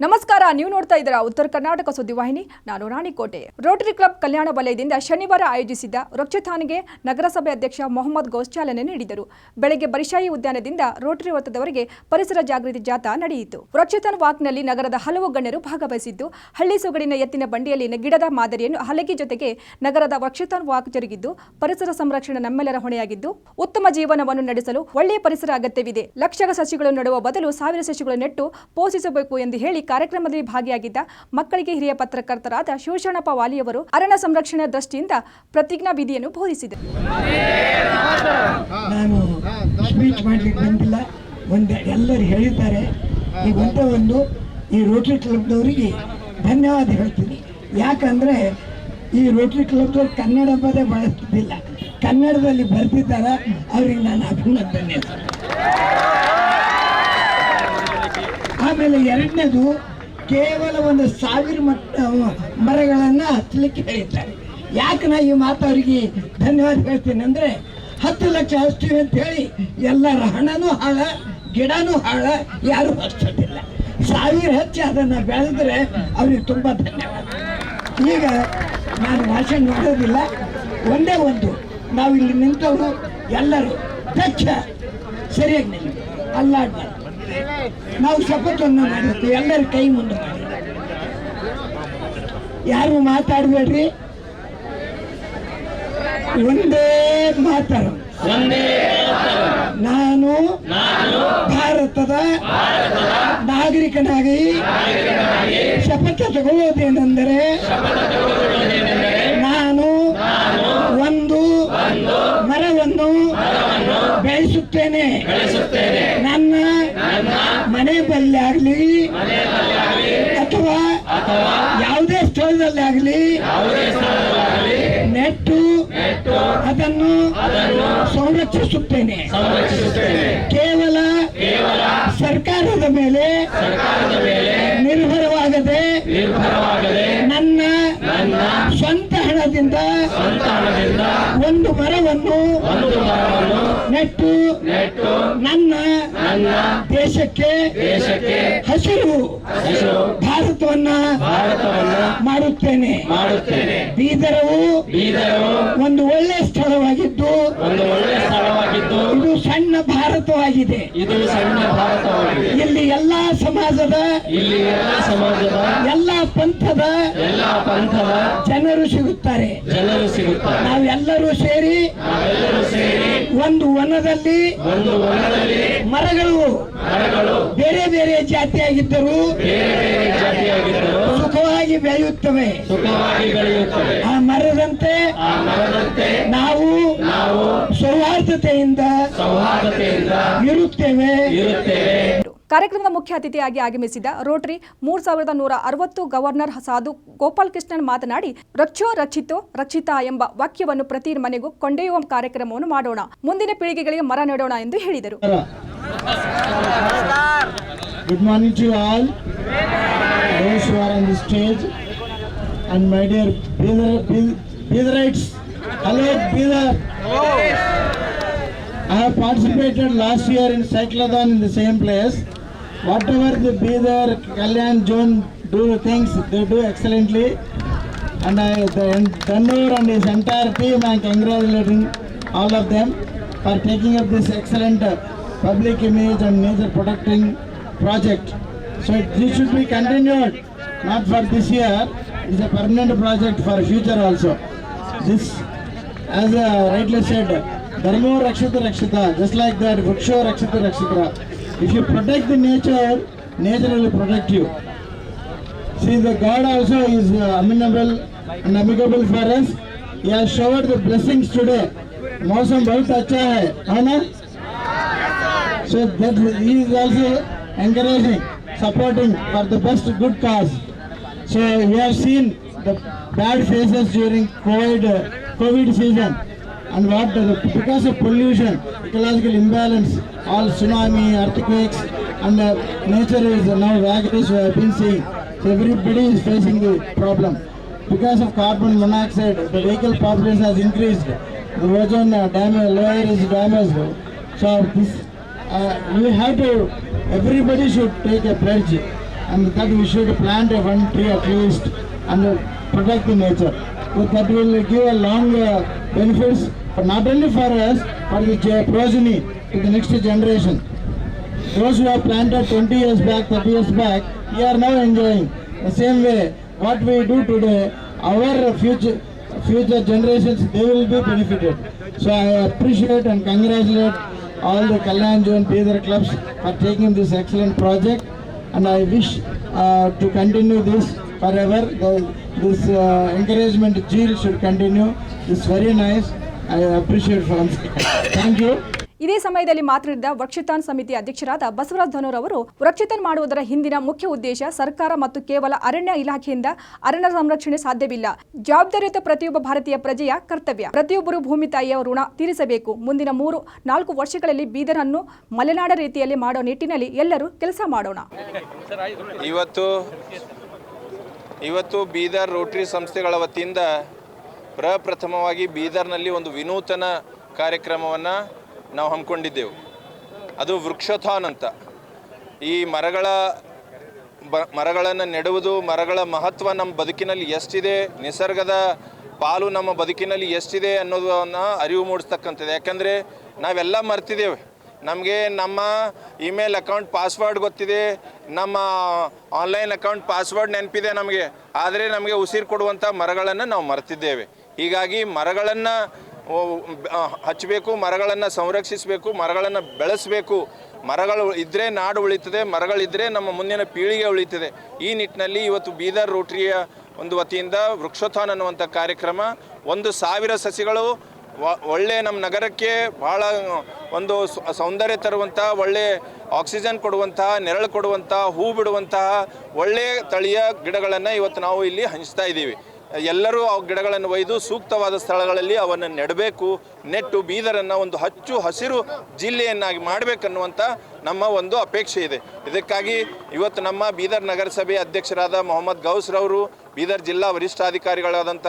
ನಮಸ್ಕಾರ, ನೀವು ನೋಡ್ತಾ ಇದ್ದೀರಾ ಉತ್ತರ ಕರ್ನಾಟಕ ಸುದ್ದಿವಾಹಿನಿ. ನಾನು ರಾಣಿಕೋಟೆ. ರೋಟರಿ ಕ್ಲಬ್ ಕಲ್ಯಾಣ ವಲಯದಿಂದ ಶನಿವಾರ ಆಯೋಜಿಸಿದ್ದ ವೃಕ್ಷಧಾನಿಗೆ ನಗರಸಭೆ ಅಧ್ಯಕ್ಷ ಮೊಹಮ್ಮದ್ ಗೌಸ್ ಚಾಲನೆ ನೀಡಿದರು. ಬೆಳಗ್ಗೆ ಬರಿಶಾಯಿ ಉದ್ಯಾನದಿಂದ ರೋಟರಿ ವೃತ್ತದವರೆಗೆ ಪರಿಸರ ಜಾಗೃತಿ ಜಾಥಾ ನಡೆಯಿತು. ವೃಕ್ಷಧಾನ್ ವಾಕ್ನಲ್ಲಿ ನಗರದ ಹಲವು ಗಣ್ಯರು ಭಾಗವಹಿಸಿದ್ದು, ಹಳ್ಳಿ ಸೊಗಡಿನ ಎತ್ತಿನ ಬಂಡಿಯಲ್ಲಿನ ಗಿಡದ ಮಾದರಿಯನ್ನು ಹಲಗೆ ಜೊತೆಗೆ ನಗರದ ವೃಕ್ಷಧಾನ್ ವಾಕ್ ಜರುಗಿದ್ದು, ಪರಿಸರ ಸಂರಕ್ಷಣೆ ನಮ್ಮೆಲ್ಲರ ಹೊಣೆಯಾಗಿದ್ದು, ಉತ್ತಮ ಜೀವನವನ್ನು ನಡೆಸಲು ಒಳ್ಳೆಯ ಪರಿಸರ ಅಗತ್ಯವಿದೆ. ಲಕ್ಷ ಸಸಿಗಳು ನೆಡುವ ಬದಲು 1000 ಸಸಿಗಳು ನೆಟ್ಟು ಪೋಷಿಸಬೇಕು ಎಂದು ಹೇಳಿ ಕಾರ್ಯಕ್ರಮದಲ್ಲಿ ಭಾಗಿಯಾಗಿದ್ದ ಮಕ್ಕಳಿಗೆ ಹಿರಿಯ ಪತ್ರಕರ್ತರಾದ ಶಿವಶರಣಪ್ಪ ವಾಲಿಯವರು ಅರಣ್ಯ ಸಂರಕ್ಷಣೆ ದೃಷ್ಟಿಯಿಂದ ಪ್ರತಿಜ್ಞಾ ವಿಧಿಯನ್ನು ಬೋಧಿಸಿದರು. ನಾನು ಸ್ಪೀಚ್ ಮಾಡಲಿಕ್ಕೆ ಬಂದಿಲ್ಲ, ಎಲ್ಲರೂ ಹೇಳಿದ್ದಾರೆ. ಈ ರೋಟರಿ ಕ್ಲಬ್ದವರಿಗೆ ಧನ್ಯವಾದ ಹೇಳ್ತೀನಿ. ಯಾಕಂದರೆ ಈ ರೋಟರಿ ಕ್ಲಬ್ದವ್ರು ಕನ್ನಡ ಪದ ಬಳಸ್ತಿದ್ದಿಲ್ಲ, ಕನ್ನಡದಲ್ಲಿ ಬರೆದಿದ್ದಾರೆ. ಅವ್ರಿಗೆ ನಾನು ಅಭಿನಂದನೆ. ಆಮೇಲೆ ಎರಡನೇದು, ಕೇವಲ 1000 ಮರಗಳನ್ನು ಹಚ್ಚಲಿಕ್ಕೆ ಹೇಳಿದ್ದಾರೆ. ಯಾಕೆ ನಾ ಈ ಮಾತು ಅವರಿಗೆ ಧನ್ಯವಾದ ಹೇಳ್ತೀನಿ ಅಂದರೆ, 10 ಲಕ್ಷ ಹಚ್ತೀವಿ ಅಂತ ಹೇಳಿ ಎಲ್ಲರ ಹಣನೂ ಹಾಳ, ಗಿಡನೂ ಹಾಳ, ಯಾರೂ ಹಚ್ಚೋದಿಲ್ಲ. 1000 ಹಚ್ಚಿ ಅದನ್ನು ಬೆಳೆದ್ರೆ ಅವ್ರಿಗೆ ತುಂಬ ಧನ್ಯವಾದ. ಈಗ ನಾನು ಭಾಷಣ ಮಾಡೋದಿಲ್ಲ, ಒಂದೇ ಒಂದು, ನಾವು ಇಲ್ಲಿ ನಿಂತವರು ಎಲ್ಲರೂ ದಕ್ಷ ಸರಿಯಾಗಿ ನಿಲ್ಲಿ, ಅಲ್ಲಾಡ್ಬಾರ್ದು. ನಾವು ಶಪಥವನ್ನು ಮಾಡಬೇಕು, ಎಲ್ಲರ ಕೈ ಮುಂದೆ ಮಾಡಿ, ಯಾರು ಮಾತಾಡಬೇಡ್ರಿ, ಒಂದೇ ಮಾತಾಡ. ನಾನು ಭಾರತದ ನಾಗರಿಕನಾಗಿ ಶಪಥ ತಗೊಳ್ಳೋದೇನೆಂದರೆ, ನಾನು ಒಂದು ಮರವನ್ನು ಬೆಳೆಸುತ್ತೇನೆ. ನನ್ನ ಮನೆ ಬಲ್ಲಿ ಆಗಲಿ ಅಥವಾ ಯಾವುದೇ ಸ್ಥಳದಲ್ಲಿ ಆಗಲಿ ನೆಟ್ಟು ಅದನ್ನು ಸಂರಕ್ಷಿಸುತ್ತೇನೆ. ಕೇವಲ ಸರ್ಕಾರದ ಮೇಲೆ ನಿರ್ಭರವಾಗದೆ ನನ್ನ ಸ್ವಂತ ಹಣದಿಂದ ಒಂದು ಮರವನ್ನು ನೆಟ್ಟು ನನ್ನ ದೇಶಕ್ಕೆ ಹಸಿರು ಭಾರತವನ್ನ ಮಾಡುತ್ತೇನೆ. ಬೀದರವು ಒಂದು ಒಳ್ಳೆ ಸ್ಥಳವಾಗಿದ್ದು ಇದು ಸಣ್ಣ ಭಾರತವಾಗಿದೆ. ಇಲ್ಲಿ ಎಲ್ಲಾ ಸಮಾಜದ ಎಲ್ಲ ಪಂಥದ ಜನರು ಸಿಗುತ್ತಾರೆ. ನಾವೆಲ್ಲರೂ ಸೇರಿ ಒಂದು ವನದಲ್ಲಿ ಮರಗಳು ಬೇರೆ ಬೇರೆ ಜಾತಿಯಾಗಿದ್ದರೂ ಸುಖವಾಗಿ ಬೆಳೆಯುತ್ತವೆ. ಆ ಮರದಂತೆ ನಾವು ಸೌಹಾರ್ದತೆಯಿಂದ ಇರುತ್ತೇವೆ. ಕಾರ್ಯಕ್ರಮದ ಮುಖ್ಯ ಅತಿಥಿಯಾಗಿ ಆಗಮಿಸಿದ ರೋಟರಿ 3160 ಗವರ್ನರ್ ಸಾಧು ಗೋಪಾಲ್ ಕೃಷ್ಣನ್ ಮಾತನಾಡಿ, ರಕ್ಷೋ ರಕ್ಷಿತೋ ರಕ್ಷಿತಾ ಎಂಬ ವಾಕ್ಯವನ್ನು ಪ್ರತಿ ಮನೆಗೂ ಕೊಂಡೊಯ್ಯುವ ಕಾರ್ಯಕ್ರಮವನ್ನು ಮಾಡೋಣ, ಮುಂದಿನ ಪೀಳಿಗೆಗಳಿಗೆ ಮರ ನೆಡೋಣ ಎಂದು ಹೇಳಿದರು. Good morning to all those who are on the stage and my dear Bidarites. Hello Bidar. I have participated last year in cyclothan in the same place. Whatever the Bidar Kalyan zone do things, they do excellently, and Dhanur and his entire team, I am congratulating all of them for taking up this excellent public image and nature protecting project. So this should be continued, not for this year. It's a permanent project for future also. This, as rightly said, Dharmo Rakshita Rakshita, just like that, Vriksho Rakshita Rakshita. If you protect the nature, nature will protect you. See, the God also is amenable and amicable for us. He has showered the blessings today. Mausam bahut acha hai, hai na? So that he is also encouraging, supporting for the best good cause. So we have seen the bad phases during COVID season, and because of pollution, ecological imbalance, all tsunami, earthquakes, and nature is now vagaries we have been seeing. So everybody is facing the problem. Because of carbon monoxide, the vehicle population has increased. The ozone layer is damaged. So this we have to, everybody should take a pledge and that we should plant one tree at least and protect the nature. So that will give a long benefits, but not only for us, but the progeny to the next generation. Those who have planted 20 years back, 30 years back, we are now enjoying. The same way, what we do today, our future generations, they will be benefited. So I appreciate and congratulate all the Kalyan Zone Bidar clubs for taking this excellent project, and I wish to continue this forever. This encouragement Jeel should continue. It's very nice. I appreciate once. Thank you. ಇದೇ ಸಮಯದಲ್ಲಿ ಮಾತನಾಡಿದ ವೃಕ್ಷತಾನ್ ಸಮಿತಿ ಅಧ್ಯಕ್ಷರಾದ ಬಸವರಾಜ ಧನೂರ್ ಅವರು ವೃಕ್ಷತಾನ್ ಮಾಡುವುದರ ಹಿಂದಿನ ಮುಖ್ಯ ಉದ್ದೇಶ ಸರ್ಕಾರ ಮತ್ತು ಕೇವಲ ಅರಣ್ಯ ಇಲಾಖೆಯಿಂದ ಅರಣ್ಯ ಸಂರಕ್ಷಣೆ ಸಾಧ್ಯವಿಲ್ಲ. ಜವಾಬ್ದಾರಿಯುತ ಪ್ರತಿಯೊಬ್ಬ ಭಾರತೀಯ ಪ್ರಜೆಯ ಕರ್ತವ್ಯ. ಪ್ರತಿಯೊಬ್ಬರು ಭೂಮಿ ತಾಯಿಯ ಋಣ ತೀರಿಸಬೇಕು. ಮುಂದಿನ 3-4 ವರ್ಷಗಳಲ್ಲಿ ಬೀದರ್ ಅನ್ನು ಮಲೆನಾಡ ರೀತಿಯಲ್ಲಿ ಮಾಡೋ ನಿಟ್ಟಿನಲ್ಲಿ ಎಲ್ಲರೂ ಕೆಲಸ ಮಾಡೋಣ. ಇವತ್ತು ಬೀದರ್ ರೋಟರಿ ಸಂಸ್ಥೆಗಳ ವತಿಯಿಂದ ಪ್ರಪ್ರಥಮವಾಗಿ ಬೀದರ್ನಲ್ಲಿ ಒಂದು ವಿನೂತನ ಕಾರ್ಯಕ್ರಮವನ್ನು ನಾವು ಹಮ್ಮಿಕೊಂಡಿದ್ದೆವು. ಅದು ವೃಕ್ಷಥಾನ್ ಅಂತ. ಈ ಮರಗಳನ್ನು ನೆಡುವುದು, ಮರಗಳ ಮಹತ್ವ ನಮ್ಮ ಬದುಕಿನಲ್ಲಿ ಎಷ್ಟಿದೆ, ನಿಸರ್ಗದ ಪಾಲು ನಮ್ಮ ಬದುಕಿನಲ್ಲಿ ಎಷ್ಟಿದೆ ಅನ್ನೋದನ್ನು ಅರಿವು ಮೂಡಿಸ್ತಕ್ಕಂಥದ್ದು. ಯಾಕಂದರೆ ನಾವೆಲ್ಲ ಮರ್ತಿದ್ದೇವೆ. ನಮಗೆ ನಮ್ಮ ಇಮೇಲ್ ಅಕೌಂಟ್ ಪಾಸ್ವರ್ಡ್ ಗೊತ್ತಿದೆ, ನಮ್ಮ ಆನ್ಲೈನ್ ಅಕೌಂಟ್ ಪಾಸ್ವರ್ಡ್ ನೆನಪಿದೆ ನಮಗೆ, ಆದರೆ ನಮಗೆ ಉಸಿರು ಕೊಡುವಂಥ ಮರಗಳನ್ನು ನಾವು ಮರ್ತಿದ್ದೇವೆ. ಹೀಗಾಗಿ ಮರಗಳನ್ನು ಹಚ್ಚಬೇಕು, ಮರಗಳನ್ನು ಸಂರಕ್ಷಿಸಬೇಕು, ಮರಗಳನ್ನು ಬೆಳೆಸಬೇಕು. ಮರಗಳು ಇದ್ದರೆ ನಾಡು ಉಳಿತದೆ, ಮರಗಳಿದ್ದರೆ ನಮ್ಮ ಮುಂದಿನ ಪೀಳಿಗೆ ಉಳಿತದೆ. ಈ ನಿಟ್ಟಿನಲ್ಲಿ ಇವತ್ತು ಬೀದರ್ ರೋಟರಿಯ ಒಂದು ವತಿಯಿಂದ ವೃಕ್ಷೋತ್ಥಾನ ಅನ್ನುವಂಥ ಕಾರ್ಯಕ್ರಮ 1,000 ಸಸಿಗಳು ಒಳ್ಳೆ ನಮ್ಮ ನಗರಕ್ಕೆ ಭಾಳ ಒಂದು ಸೌಂದರ್ಯ ತರುವಂಥ, ಒಳ್ಳೆ ಆಕ್ಸಿಜನ್ ಕೊಡುವಂತಹ, ನೆರಳು ಕೊಡುವಂತಹ, ಹೂ ಬಿಡುವಂತಹ ಒಳ್ಳೆಯ ತಳಿಯ ಗಿಡಗಳನ್ನು ಇವತ್ತು ನಾವು ಇಲ್ಲಿ ಹಂಚ್ತಾ ಇದ್ದೀವಿ. ಎಲ್ಲರೂ ಆ ಗಿಡಗಳನ್ನು ಒಯ್ದು ಸೂಕ್ತವಾದ ಸ್ಥಳಗಳಲ್ಲಿ ಅವನ್ನು ನೆಡಬೇಕು. ನೆಟ್ಟು ಬೀದರನ್ನು ಒಂದು ಹಚ್ಚು ಹಸಿರು ಜಿಲ್ಲೆಯನ್ನಾಗಿ ಮಾಡಬೇಕನ್ನುವಂಥ ನಮ್ಮ ಒಂದು ಅಪೇಕ್ಷೆ ಇದೆ. ಇದಕ್ಕಾಗಿ ಇವತ್ತು ನಮ್ಮ ಬೀದರ್ ನಗರಸಭೆ ಅಧ್ಯಕ್ಷರಾದ ಮೊಹಮ್ಮದ್ ಗೌಸ್ರವರು, ಬೀದರ್ ಜಿಲ್ಲಾ ವರಿಷ್ಠಾಧಿಕಾರಿಗಳಾದಂಥ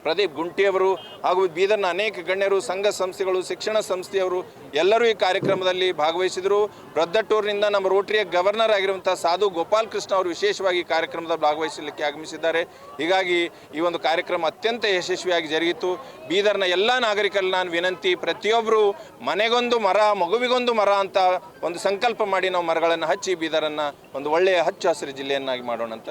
ಪ್ರದೀಪ್ ಗುಂಟಿಯವರು ಹಾಗೂ ಬೀದರ್ನ ಅನೇಕ ಗಣ್ಯರು, ಸಂಘ ಸಂಸ್ಥೆಗಳು, ಶಿಕ್ಷಣ ಸಂಸ್ಥೆಯವರು ಎಲ್ಲರೂ ಈ ಕಾರ್ಯಕ್ರಮದಲ್ಲಿ ಭಾಗವಹಿಸಿದರು. ರದ್ದಟೂರಿನಿಂದ ನಮ್ಮ ರೋಟರಿಯ ಗವರ್ನರ್ ಆಗಿರುವಂಥ ಸಾಧು ಗೋಪಾಲ್ ಕೃಷ್ಣ ಅವರು ವಿಶೇಷವಾಗಿ ಕಾರ್ಯಕ್ರಮದಲ್ಲಿ ಭಾಗವಹಿಸಲಿಕ್ಕೆ ಆಗಮಿಸಿದ್ದಾರೆ. ಹೀಗಾಗಿ ಈ ಒಂದು ಕಾರ್ಯಕ್ರಮ ಅತ್ಯಂತ ಯಶಸ್ವಿಯಾಗಿ ಜರುಗಿತು. ಬೀದರ್ನ ಎಲ್ಲ ನಾಗರಿಕರಲ್ಲಿ ನಾನು ವಿನಂತಿ, ಪ್ರತಿಯೊಬ್ಬರು ಮನೆಗೊಂದು ಮರ, ಮಗುವಿಗೊಂದು ಮರ ಅಂತ ಒಂದು ಸಂಕಲ್ಪ ಮಾಡಿ ನಾವು ಮರಗಳನ್ನು ಹಚ್ಚಿ ಬೀದರನ್ನು ಒಂದು ಒಳ್ಳೆಯ ಹಚ್ಚ ಹಸಿರು ಜಿಲ್ಲೆಯನ್ನಾಗಿ ಮಾಡೋಣ ಅಂತ.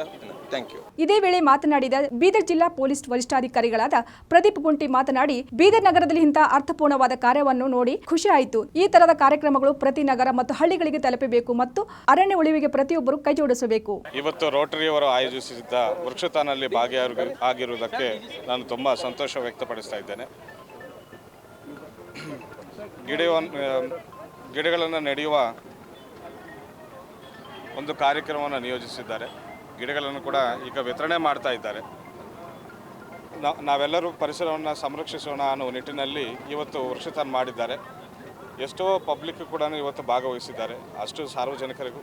Thank you. ಇದೇ ವೇಳೆ ಮಾತನಾಡಿದ ಬೀದರ್ ಜಿಲ್ಲಾ ಪೊಲೀಸ್ ವರಿಷ್ಠಾಧಿಕಾರಿಗಳಾದ ಪ್ರದೀಪ್ ಗುಂಟಿ ಮಾತನಾಡಿ, ಬೀದರ್ ನಗರದಲ್ಲಿ ಇಂತಹ ಅರ್ಥಪೂರ್ಣವಾದ ಕಾರ್ಯವನ್ನು ನೋಡಿ ಖುಷಿ ಆಯಿತು. ಈ ತರದ ಕಾರ್ಯಕ್ರಮಗಳು ಪ್ರತಿ ನಗರ ಮತ್ತು ಹಳ್ಳಿಗಳಿಗೆ ತಲುಪಬೇಕು ಮತ್ತು ಅರಣ್ಯ ಉಳಿವಿಗೆ ಪ್ರತಿಯೊಬ್ಬರು ಕೈಜೋಡಿಸಬೇಕು. ಇವತ್ತು ರೋಟರಿಯವರು ಆಯೋಜಿಸಿದ್ದ ವೃಕ್ಷತಾನಲ್ಲಿ ಭಾಗಿಯಾಗಿರುವುದಕ್ಕೆ ನಾನು ತುಂಬ ಸಂತೋಷ ವ್ಯಕ್ತಪಡಿಸ್ತಾ ಇದ್ದೇನೆ. ಗಿಡಗಳನ್ನು ನೆಡೆಯುವ ಒಂದು ಕಾರ್ಯಕ್ರಮವನ್ನು ನಿಯೋಜಿಸಿದ್ದಾರೆ. ಗಿಡಗಳನ್ನು ಕೂಡ ಈಗ ವಿತರಣೆ ಮಾಡ್ತಾ ಇದ್ದಾರೆ. ನಾವೆಲ್ಲರೂ ಪರಿಸರವನ್ನು ಸಂರಕ್ಷಿಸೋಣ ಅನ್ನೋ ನಿಟ್ಟಿನಲ್ಲಿ ಇವತ್ತು ವೃಕ್ಷತಾನ್ ಮಾಡಿದ್ದಾರೆ. ಎಷ್ಟೋ ಪಬ್ಲಿಕ್ ಕೂಡ ಇವತ್ತು ಭಾಗವಹಿಸಿದ್ದಾರೆ. ಅಷ್ಟು ಸಾರ್ವಜನಿಕರಿಗೂ,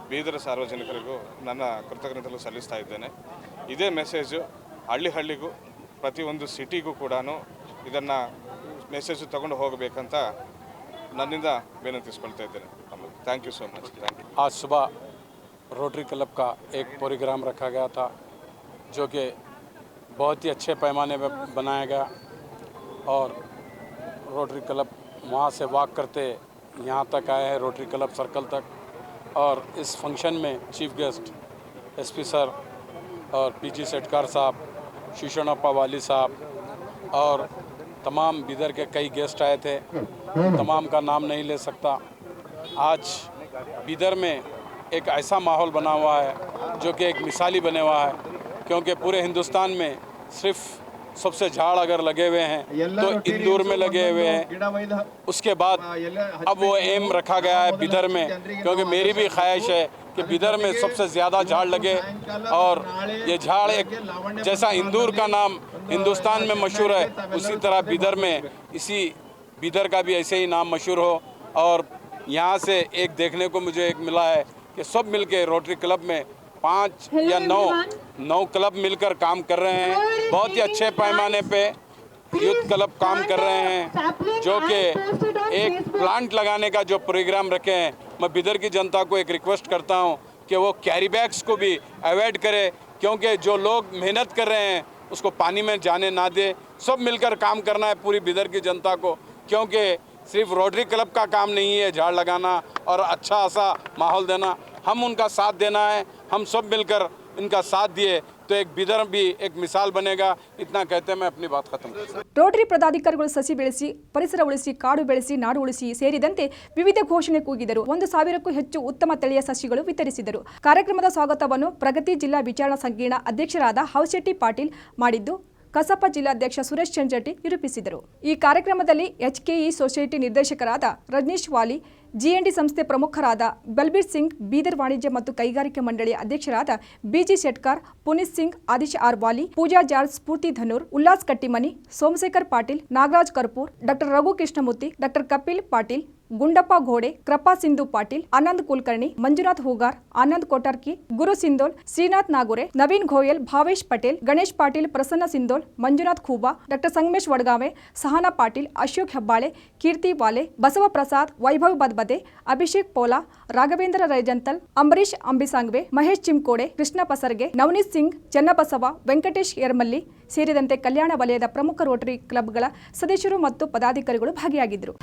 ಬೀದರ ಸಾರ್ವಜನಿಕರಿಗೂ ನನ್ನ ಕೃತಜ್ಞತೆಗಳು ಸಲ್ಲಿಸ್ತಾ ಇದ್ದೇನೆ. ಇದೇ ಮೆಸೇಜು ಹಳ್ಳಿಗೂ ಪ್ರತಿಯೊಂದು ಸಿಟಿಗೂ ಕೂಡ ಇದನ್ನು ಮೆಸೇಜು ತಗೊಂಡು ಹೋಗಬೇಕಂತ ನನ್ನಿಂದ ವಿನಂತಿಸ್ಕೊಳ್ತಾ ಇದ್ದೇನೆ. Thank you so much. Thank you. आज सुबह रोटरी क्लब का एक प्रोग्राम रखा गया था जो कि बहुत ही अच्छे पैमाने पर बनाया गया और रोटरी क्लब वहाँ से वॉक करते यहाँ तक आए हैं, रोटरी क्लब सर्कल तक। और इस फंक्शन में चीफ गेस्ट एसपी सर और पीजी सेठकार साहब, शिशोनप्पा वाली साहब और तमाम बीदर के कई गेस्ट आए थे। तमाम का नाम नहीं ले सकता। आज बीदर में एक ऐसा माहौल बना हुआ है जो कि एक मिसाली बने हुआ है, क्योंकि पूरे हिंदुस्तान में सिर्फ सबसे झाड़ अगर लगे हुए हैं तो इंदौर में लगे हुए हैं। उसके बाद अब वो एम रखा गया है बीदर में, क्योंकि मेरी भी ख्वाहिश है कि बीदर में सबसे ज़्यादा झाड़ लगे और ये झाड़ एक जैसा इंदौर का नाम हिंदुस्तान में मशहूर है, उसी तरह बीदर में इसी बीदर का भी ऐसे ही नाम मशहूर हो। और यहाँ से एक देखने को मुझे एक मिला है कि सब मिलके रोटरी क्लब में 5 या 9 क्लब मिलकर काम कर रहे हैं। बहुत ही अच्छे पैमाने पे यूथ क्लब काम कर रहे हैं, जो कि एक प्लांट लगाने का जो प्रोग्राम रखे हैं। मैं बीदर की जनता को एक रिक्वेस्ट करता हूं कि वो कैरी बैग्स को भी अवॉइड करें, क्योंकि जो लोग मेहनत कर रहे हैं उसको पानी में जाने ना दे। सब मिलकर काम करना है पूरी बिदर की जनता को, क्योंकि सिर्फ रोटरी क्लब का काम नहीं है झाड़ लगाना और अच्छा सा माहौल देना, हम उनका साथ देना है। हम सब मिलकर इनका साथ दिए तो एक बिदर भी एक मिसाल बनेगा। इतना कहते मैं अपनी बात खत्म करता हूं। ರೋಟರಿ ಪದಾಧಿಕಾರಿಗಳು ಸಸಿ ಬೆಳೆಸಿ, ಪರಿಸರ ಉಳಿಸಿ, ಕಾಡು ಬೆಳೆಸಿ, ನಾಡು ಉಳಿಸಿ ಸೇರಿದಂತೆ ವಿವಿಧ ಘೋಷಣೆ ಕೂಗಿದರು. 1,000ಕ್ಕೂ ಹೆಚ್ಚು ಉತ್ತಮ ತಳಿಯ ಸಸಿಗಳು ವಿತರಿಸಿದರು. ಕಾರ್ಯಕ್ರಮದ ಸ್ವಾಗತವನ್ನು ಪ್ರಗತಿ ಜಿಲ್ಲಾ ವಿಚಾರಣಾ ಸಂಕೀರ್ಣ ಅಧ್ಯಕ್ಷರಾದ ಹೌಶೆಟ್ಟಿ ಪಾಟೀಲ್ ಮಾಡಿದ್ದು, ಕಸಾಪ ಜಿಲ್ಲಾಧ್ಯಕ್ಷ ಸುರೇಶ್ ಚಂಜಟ್ಟಿ ನಿರೂಪಿಸಿದರು. ಈ ಕಾರ್ಯಕ್ರಮದಲ್ಲಿ HKE ಸೊಸೈಟಿ ನಿರ್ದೇಶಕರಾದ ರಜನೀಶ್ ವಾಲಿ, GND ಸಂಸ್ಥೆ ಪ್ರಮುಖರಾದ ಬಲ್ಬೀರ್ ಸಿಂಗ್, ಬೀದರ್ ವಾಣಿಜ್ಯ ಮತ್ತು ಕೈಗಾರಿಕಾ ಮಂಡಳಿಯ ಅಧ್ಯಕ್ಷರಾದ BG ಶೆಟ್ಕಾರ್, ಪುನೀತ್ ಸಿಂಗ್, ಆದಿಶ್ ಆರ್ ವಾಲಿ, ಪೂಜಾ ಜಾರ್ಜ್, ಸ್ಫೂರ್ತಿ ಧನೂರ್, ಉಲ್ಲಾಸ್ ಕಟ್ಟಿಮನಿ, ಸೋಮಶೇಖರ್ ಪಾಟೀಲ್, ನಾಗರಾಜ್ ಕರ್ಪೂರ್, ಡಾಕ್ಟರ್ ರಘು ಕೃಷ್ಣಮೂರ್ತಿ, ಡಾಕ್ಟರ್ ಕಪಿಲ್ ಪಾಟೀಲ್, ಗುಂಡಪ್ಪ ಘೋಡೆ, ಕೃಪಾ ಸಿಂಧು ಪಾಟೀಲ್, ಆನಂದ್ ಕುಲಕರ್ಣಿ, ಮಂಜುನಾಥ್ ಹೂಗಾರ್, ಆನಂದ್ ಕೋಟರ್ಕಿ, ಗುರು ಸಿಂಧೋಲ್, ಶ್ರೀನಾಥ್ ನಾಗುರೆ, ನವೀನ್ ಗೋಯಲ್, ಭಾವೇಶ್ ಪಟೇಲ್, ಗಣೇಶ್ ಪಾಟೀಲ್, ಪ್ರಸನ್ನ ಸಿಂಧೋಲ್, ಮಂಜುನಾಥ್ ಖೂಬಾ, ಡಾಕ್ಟರ್ ಸಂಗಮೇಶ್ ವಡಗಾವೆ, ಸಹನಾ ಪಾಟೀಲ್, ಅಶೋಕ್ ಹೆಬ್ಬಾಳೆ, ಕೀರ್ತಿ ವಾಲೆ, ಬಸವ ಪ್ರಸಾದ್, ವೈಭವ್ ಬದ್ಬದೆ, ಅಭಿಷೇಕ್ ಪೋಲಾ, ರಾಘವೇಂದ್ರ ರೈಜಂತಲ್, ಅಂಬರೀಶ್ ಅಂಬಿಸಾಂಗ್ವೆ, ಮಹೇಶ್ ಚಿಮ್ಕೋಡೆ, ಕೃಷ್ಣ ಪಸರ್ಗೆ, ನವನೀತ್ ಸಿಂಗ್, ಚನ್ನಬಸವ, ವೆಂಕಟೇಶ್ ಯರ್ಮಲ್ಲಿ ಸೇರಿದಂತೆ ಕಲ್ಯಾಣ ವಲಯದ ಪ್ರಮುಖ ರೋಟರಿ ಕ್ಲಬ್ಗಳ ಸದಸ್ಯರು ಮತ್ತು ಪದಾಧಿಕಾರಿಗಳು ಭಾಗಿಯಾಗಿದ್ದರು.